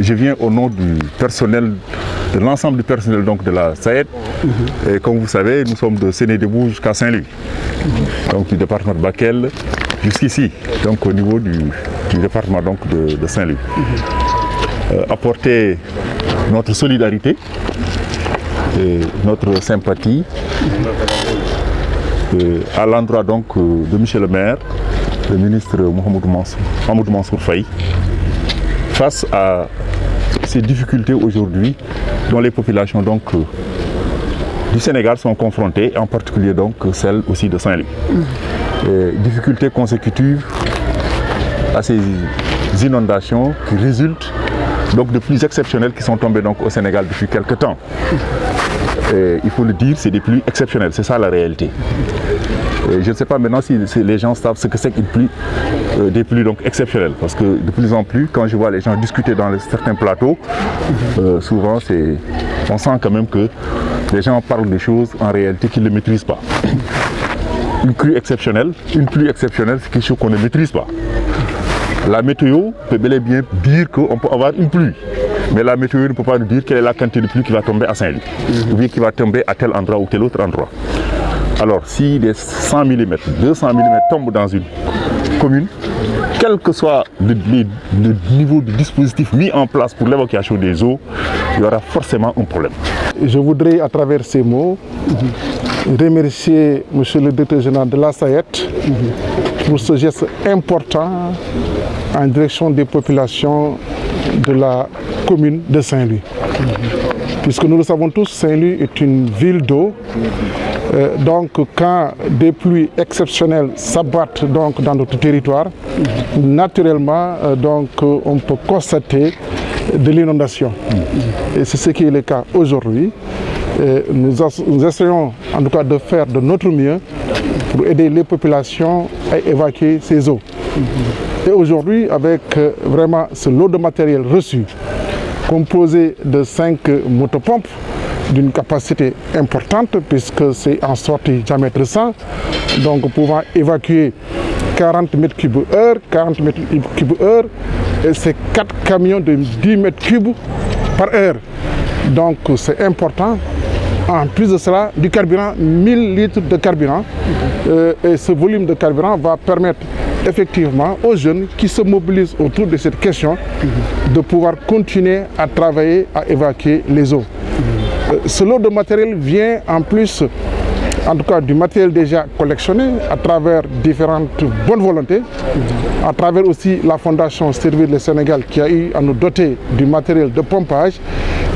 Je viens au nom du personnel, de l'ensemble du personnel donc, de la SAED. Et comme vous savez, nous sommes de Sénédébou jusqu'à Saint-Louis, donc du département de Bakel jusqu'ici, donc au niveau du département donc, de Saint-Louis. Apporter notre solidarité, et notre sympathie à l'endroit donc de Michel le maire, le ministre Mahamadou Mansour Faye, face à ces difficultés aujourd'hui dont les populations donc, du Sénégal sont confrontées, en particulier donc celles aussi de Saint-Louis. Difficultés consécutives à ces inondations qui résultent donc de pluies exceptionnelles qui sont tombées donc, au Sénégal depuis quelque temps. Il faut le dire, c'est des pluies exceptionnelles, c'est ça la réalité. Je ne sais pas maintenant si les gens savent ce que c'est qu'une pluie, des pluies donc exceptionnelles, parce que de plus en plus, quand je vois les gens discuter dans certains plateaux, souvent on sent quand même que les gens parlent des choses en réalité qu'ils ne maîtrisent pas. Une pluie exceptionnelle, c'est quelque chose qu'on ne maîtrise pas. La météo peut bel et bien dire qu'on peut avoir une pluie, mais la météo ne peut pas nous dire quelle est la quantité de pluie qui va tomber à Saint-Louis, ou bien qui va tomber à tel endroit ou tel autre endroit. Alors si des 100 mm, 200 mm tombent dans une commune, quel que soit le niveau de dispositif mis en place pour l'évacuation des eaux, il y aura forcément un problème. Je voudrais à travers ces mots remercier M. le directeur général de la SAED pour ce geste important en direction des populations de la commune de Saint-Louis. Puisque nous le savons tous, Saint-Louis est une ville d'eau. Donc quand des pluies exceptionnelles s'abattent donc dans notre territoire, naturellement donc, on peut constater de l'inondation. Et c'est ce qui est le cas aujourd'hui. Nous essayons en tout cas de faire de notre mieux pour aider les populations à évacuer ces eaux. Et aujourd'hui, avec vraiment ce lot de matériel reçu, composé de 5 motopompes d'une capacité importante, puisque c'est en sortie diamètre 100, donc pouvant évacuer 40 mètres cubes heure, 40 mètres cubes heure, et c'est 4 camions de 10 mètres cubes par heure. Donc c'est important. En plus de cela, du carburant, 1000 litres de carburant. Et ce volume de carburant va permettre effectivement aux jeunes qui se mobilisent autour de cette question de pouvoir continuer à travailler, à évacuer les eaux. Ce lot de matériel vient en plus, en tout cas du matériel déjà collectionné à travers différentes bonnes volontés, à travers aussi la Fondation Servir le Sénégal qui a eu à nous doter du matériel de pompage.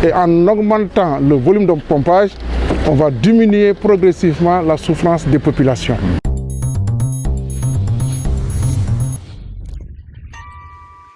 Et en augmentant le volume de pompage, on va diminuer progressivement la souffrance des populations.